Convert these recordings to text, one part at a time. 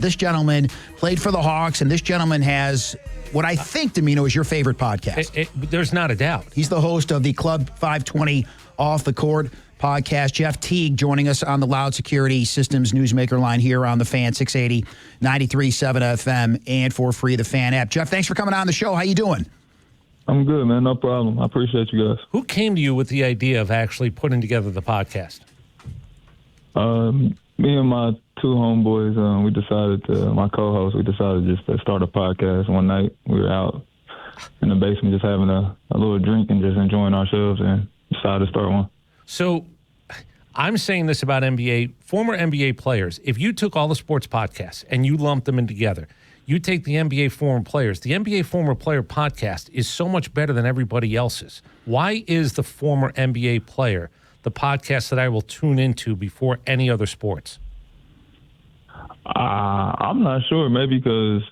This gentleman played for the Hawks, and this gentleman has what I think, Dimino, is your favorite podcast. There's not a doubt. He's the host of the Club 520 Off the Court podcast. Jeff Teague joining us on the Loud Security Systems Newsmaker line here on the Fan, 680, 93.7 FM, and for free, the Fan app. Jeff, thanks for coming on the show. How you doing? I'm good, man. No problem. I appreciate you guys. Who came to you with the idea of actually putting together the podcast? Me and my two homeboys, my co-host, we decided just to start a podcast one night. We were out in the basement just having a little drink and just enjoying ourselves and decided to start one. So I'm saying this about former NBA players. If you took all the sports podcasts and you lumped them in together, you take the NBA former players. The NBA former player podcast is so much better than everybody else's. Why is the former NBA player the podcast that I will tune into before any other sports? I'm not sure. Maybe because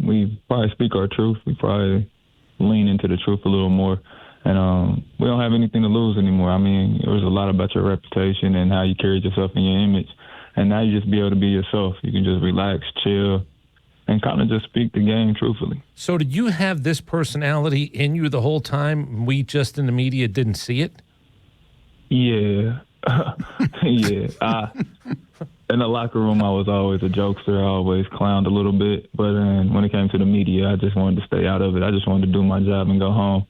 we probably speak our truth. We probably lean into the truth a little more. And we don't have anything to lose anymore. I mean, it was a lot about your reputation and how you carried yourself and your image. And now you just be able to be yourself. You can just relax, chill, and kind of just speak the game truthfully. So did you have this personality in you the whole time? We just in the media didn't see it? Yeah. Yeah. In the locker room, I was always a jokester. I always clowned a little bit. But when it came to the media, I just wanted to stay out of it. I just wanted to do my job and go home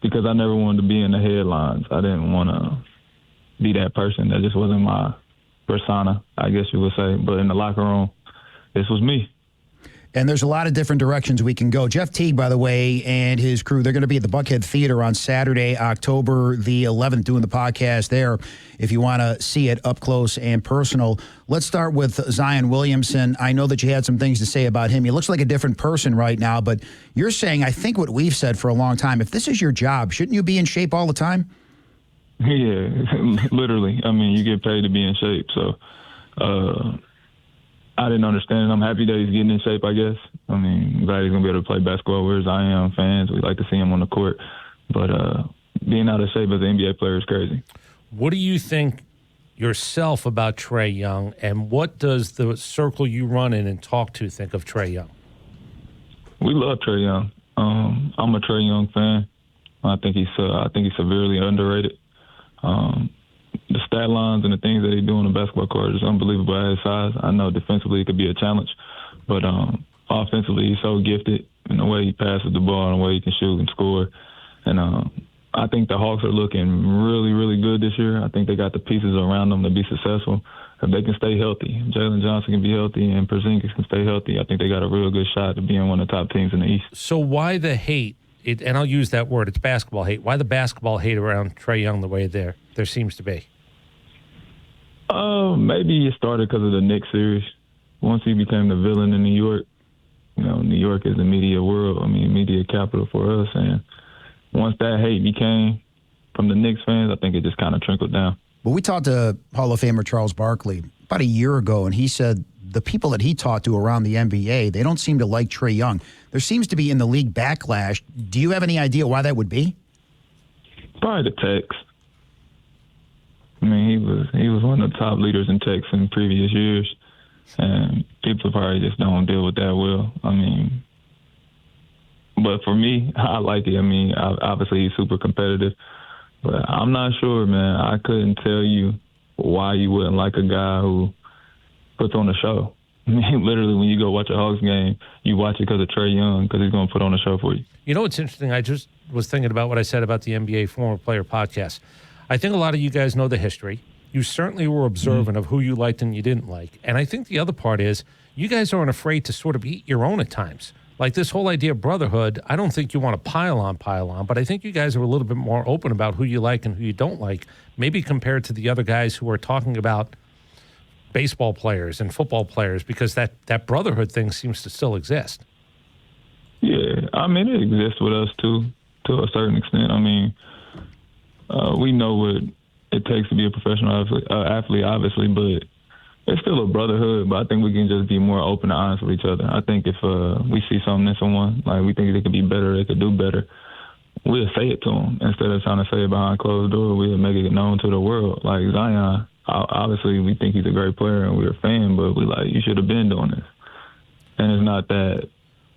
because I never wanted to be in the headlines. I didn't want to be that person. That just wasn't my persona, I guess you would say. But in the locker room, this was me. And there's a lot of different directions we can go. Jeff Teague, by the way, and his crew, they're going to be at the Buckhead Theater on Saturday, October the 11th, doing the podcast there if you want to see it up close and personal. Let's start with Zion Williamson. I know that you had some things to say about him. He looks like a different person right now, but you're saying, I think what we've said for a long time, if this is your job, shouldn't you be in shape all the time? Yeah, literally. I mean, you get paid to be in shape, so I didn't understand. I'm happy that he's getting in shape, I guess. I mean, I'm glad he's going to be able to play basketball. We're Zion fans. We like to see him on the court. But being out of shape as an NBA player is crazy. What do you think yourself about Trae Young, and what does the circle you run in and talk to think of Trae Young? We love Trae Young. I'm a Trae Young fan. I think he's severely underrated. The stat lines and the things that he do on the basketball court is unbelievable at his size. I know defensively it could be a challenge, but offensively he's so gifted in the way he passes the ball and the way he can shoot and score. And I think the Hawks are looking really, really good this year. I think they got the pieces around them to be successful. If they can stay healthy, Jalen Johnson can be healthy and Porzingis can stay healthy, I think they got a real good shot at being one of the top teams in the East. So why the hate? And I'll use that word, it's basketball hate. Why the basketball hate around Trae Young the way there seems to be? Maybe it started because of the Knicks series. Once he became the villain in New York, New York is the media world. I mean, media capital for us. And once that hate became from the Knicks fans, I think it just kind of trickled down. Well, we talked to Hall of Famer Charles Barkley about a year ago, and he said the people that he talked to around the NBA, they don't seem to like Trae Young. There seems to be in the league backlash. Do you have any idea why that would be? Probably the text. I mean, he was one of the top leaders in text in previous years, and people probably just don't deal with that well. I mean, but for me, I like it. I mean, obviously he's super competitive, but I'm not sure, man. I couldn't tell you why you wouldn't like a guy who puts on a show. I mean, literally, when you go watch a Hawks game, you watch it because of Trae Young, because he's going to put on a show for you. You know what's interesting? I just was thinking about what I said about the NBA former player podcast. I think a lot of you guys know the history. You certainly were observant of who you liked and you didn't like. And I think the other part is you guys aren't afraid to sort of eat your own at times. Like this whole idea of brotherhood, I don't think you want to pile on, but I think you guys are a little bit more open about who you like and who you don't like, maybe compared to the other guys who are talking about baseball players and football players, because that brotherhood thing seems to still exist. Yeah, I mean, it exists with us, too, to a certain extent. I mean, we know what it takes to be a professional athlete, obviously, but it's still a brotherhood. But I think we can just be more open and honest with each other. I think if we see something in someone, like we think they could be better, they could do better, we'll say it to them. Instead of trying to say it behind closed doors, we'll make it known to the world. Like Zion, obviously we think he's a great player and we're a fan, but we like, you should have been doing this. And it's not that.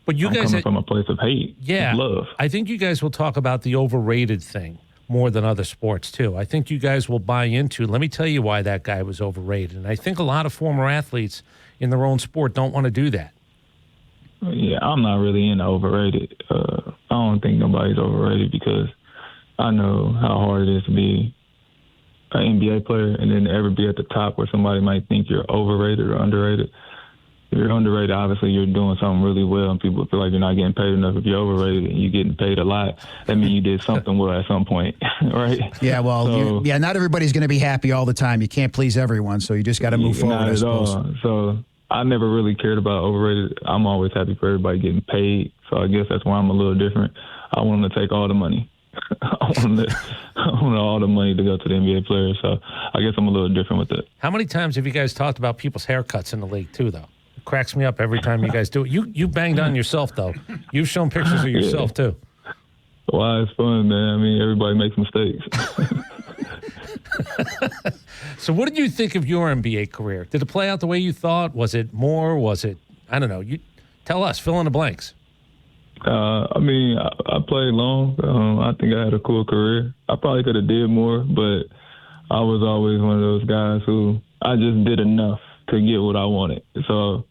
But you I'm guys coming from a place of hate, yeah, of love. I think you guys will talk about the overrated thing more than other sports too. I think you guys will buy into. Let me tell you why that guy was overrated. And I think a lot of former athletes in their own sport don't want to do that. Yeah, I'm not really into overrated. I don't think nobody's overrated because I know how hard it is to be an NBA player and then ever be at the top where somebody might think you're overrated or underrated. If you're underrated, obviously you're doing something really well and people feel like you're not getting paid enough. If you're overrated and you're getting paid a lot, that means you did something well at some point, right? Yeah, well, not everybody's going to be happy all the time. You can't please everyone, so you just got to move forward, not I suppose. All. So I never really cared about overrated. I'm always happy for everybody getting paid, so I guess that's why I'm a little different. I want them to take all the money. I want all the money to go to the NBA players, so I guess I'm a little different with that. How many times have you guys talked about people's haircuts in the league too, though? It cracks me up every time you guys do it. You banged on yourself, though. You've shown pictures of yourself, too. Well, it's fun, man. I mean, everybody makes mistakes. So what did you think of your NBA career? Did it play out the way you thought? Was it more? Was it, I don't know. You tell us. Fill in the blanks. I mean, I played long. I think I had a cool career. I probably could have did more, but I was always one of those guys who I just did enough to get what I wanted. So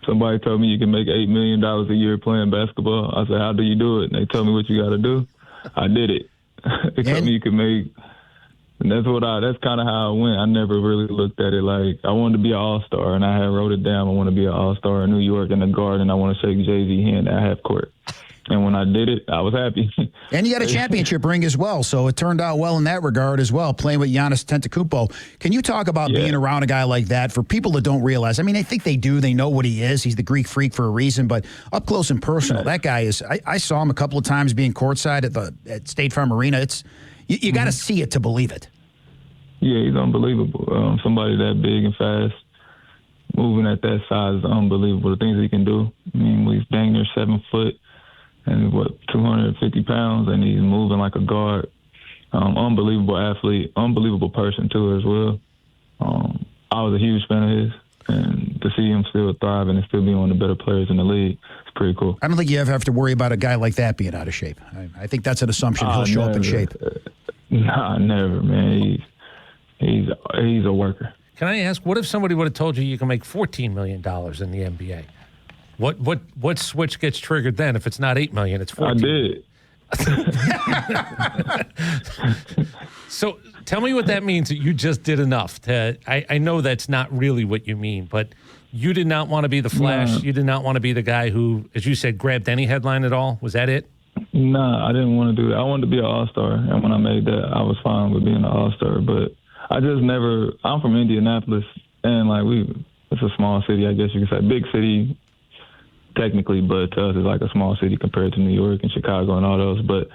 somebody told me you can make $8 million a year playing basketball. I said, how do you do it? And they told me what you got to do. I did it. They told me you could make, and that's kind of how I went. I never really looked at it like I wanted to be an all-star, and I had wrote it down. I want to be an all-star in New York in the Garden. I want to shake Jay-Z hand at half court. And when I did it, I was happy. And you got a championship ring as well, so it turned out well in that regard as well, playing with Giannis Antetokounmpo. Can you talk about being around a guy like that for people that don't realize? I mean, I think they do. They know what he is. He's the Greek freak for a reason, but up close and personal, that guy is. I saw him a couple of times being courtside at State Farm Arena. It's you got to see it to believe it. Yeah, he's unbelievable. Somebody that big and fast, moving at that size is unbelievable. The things he can do. I mean, he's dang near 7 foot. And 250 pounds, and he's moving like a guard. Unbelievable athlete, unbelievable person too as well. I was a huge fan of his, and to see him still thriving and still be one of the better players in the league, it's pretty cool. I don't think you ever have to worry about a guy like that being out of shape. I think that's an assumption. He'll show up in shape. Nah, never, man. He's a worker. Can I ask, what if somebody would have told you can make $14 million in the NBA? What switch gets triggered then? If it's not $8 million, it's $14. I did. So tell me what that means. That you just did enough. I know that's not really what you mean, but you did not want to be the Flash. No. You did not want to be the guy who, as you said, grabbed any headline at all. Was that it? No, I didn't want to do that. I wanted to be an all-star, and when I made that, I was fine with being an all-star. But I just never. I'm from Indianapolis, and it's a small city, I guess you could say, big city. Technically, but to us, it's like a small city compared to New York and Chicago and all those. But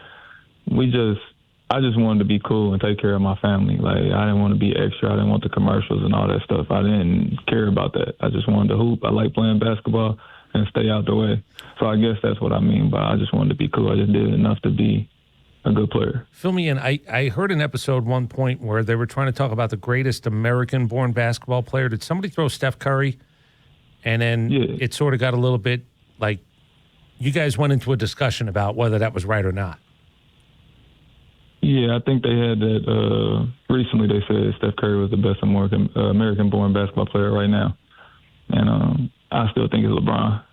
I just wanted to be cool and take care of my family. Like, I didn't want to be extra. I didn't want the commercials and all that stuff. I didn't care about that. I just wanted to hoop. I like playing basketball and stay out the way. So I guess that's what I mean by I just wanted to be cool. I just did enough to be a good player. Fill me in. I heard an episode one point where they were trying to talk about the greatest American-born basketball player. Did somebody throw Steph Curry? And then it sort of got a little bit like you guys went into a discussion about whether that was right or not. Yeah, I think they had that recently. They said Steph Curry was the best American-born basketball player right now. And I still think it's LeBron.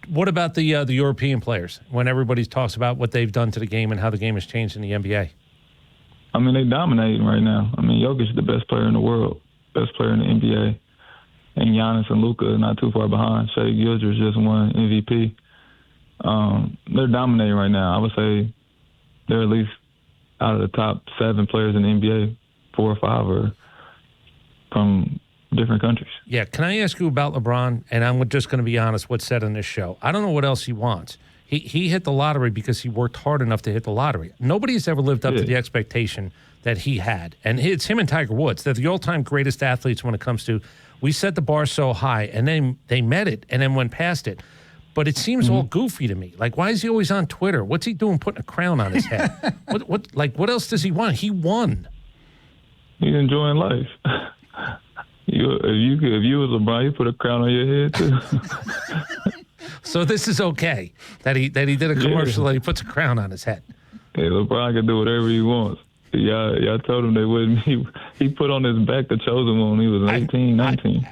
What about the European players when everybody talks about what they've done to the game and how the game has changed in the NBA? I mean, they're dominating right now. I mean, Jokic is the best player in the world. Best player in the NBA, and Giannis and Luka are not too far behind. Shai Gilgeous just won MVP. They're dominating right now. I would say they're at least out of the top 7 players in the NBA, 4 or 5 are from different countries. Yeah, can I ask you about LeBron? And I'm just going to be honest, what's said on this show. I don't know what else he wants. He hit the lottery because he worked hard enough to hit the lottery. Nobody's ever lived up to the expectation that he had. And it's him and Tiger Woods. They're the all-time greatest athletes when it comes to, we set the bar so high, and then they met it and then went past it. But it seems all goofy to me. Like, why is he always on Twitter? What's he doing putting a crown on his head? What else does he want? He won. He's enjoying life. If you was LeBron, you put a crown on your head too. So this is okay that he did a commercial that he puts a crown on his head. Hey, LeBron can do whatever he wants. Y'all told him they wouldn't. He put on his back the chosen one when he was 18, 19.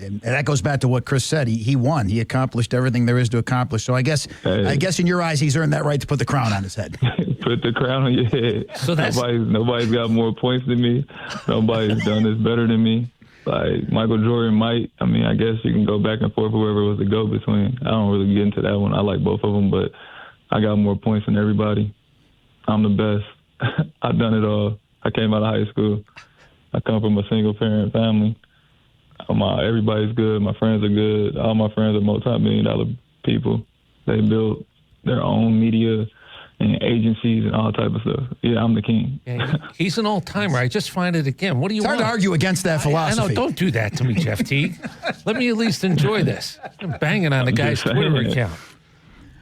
And that goes back to what Chris said. He won. He accomplished everything there is to accomplish. So I guess in your eyes, he's earned that right to put the crown on his head. Put the crown on your head. So nobody's got more points than me. Nobody's done this better than me. Like Michael Jordan might. I mean, I guess you can go back and forth whoever was the go between. I don't really get into that one. I like both of them, but I got more points than everybody. I'm the best. I've done it all. I came out of high school. I come from a single parent family. Everybody's good. My friends are good. All my friends are multi-million-dollar people. They built their own media and agencies and all type of stuff. Yeah, I'm the king. Yeah, he's an all-timer. I just find it again. What do you want? It's hard to argue against that philosophy. I know. Don't do that to me, Jeff Teague. Let me at least enjoy this. I'm banging on the guy's Twitter account.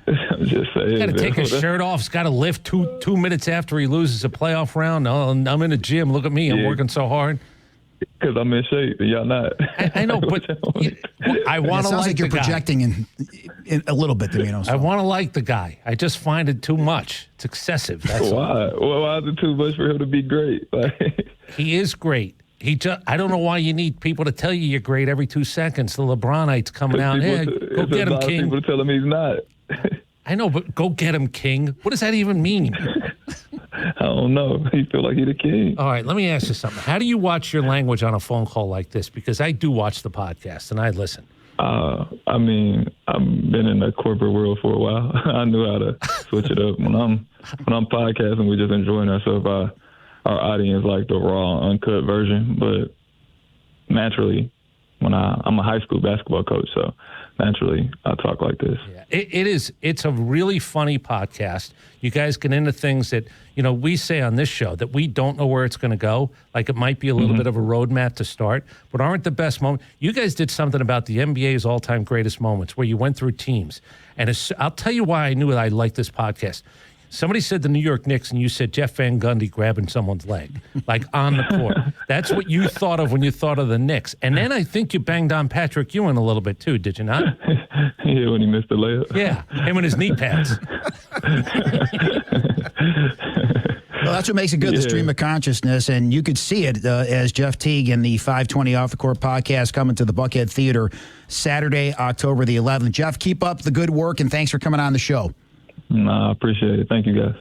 I'm just saying. Got to take his shirt off. He's got to lift two minutes after he loses a playoff round. Oh, I'm in the gym. Look at me. I'm working so hard. Because I'm in shape and y'all not. I know, but I want to like the guy. It sounds like you're projecting in a little bit, Dimino. So. I want to like the guy. I just find it too much. It's excessive. That's why? Well, why is it too much for him to be great? He is great. I don't know why you need people to tell you you're great every 2 seconds. The LeBronites coming out. Hey, go get him, King. People tell him he's not. I know, but go get him, King. What does that even mean? I don't know. He feel like he's the king. All right, let me ask you something. How do you watch your language on a phone call like this? Because I do watch the podcast and I listen. I mean, I've been in the corporate world for a while. I knew how to switch it up. When I'm podcasting, we're just enjoying ourselves. Our audience like the raw, uncut version. But naturally, when I'm a high school basketball coach, so naturally I talk like this. Yeah, it's a really funny podcast. You guys get into things that, we say on this show that we don't know where it's going to go. Like it might be a little bit of a roadmap to start, but aren't the best moments. You guys did something about the NBA's all-time greatest moments where you went through teams. And I'll tell you why I knew I liked this podcast. Somebody said the New York Knicks, and you said Jeff Van Gundy grabbing someone's leg, like on the court. That's what you thought of when you thought of the Knicks. And then I think you banged on Patrick Ewing a little bit too, did you not? Yeah, when he missed the layup. Yeah, him and his knee pads. Well, that's what makes it good, the stream of consciousness. And you could see it as Jeff Teague in the 520 Off the Court podcast coming to the Buckhead Theater Saturday, October the 11th. Jeff, keep up the good work, and thanks for coming on the show. I appreciate it. Thank you, guys.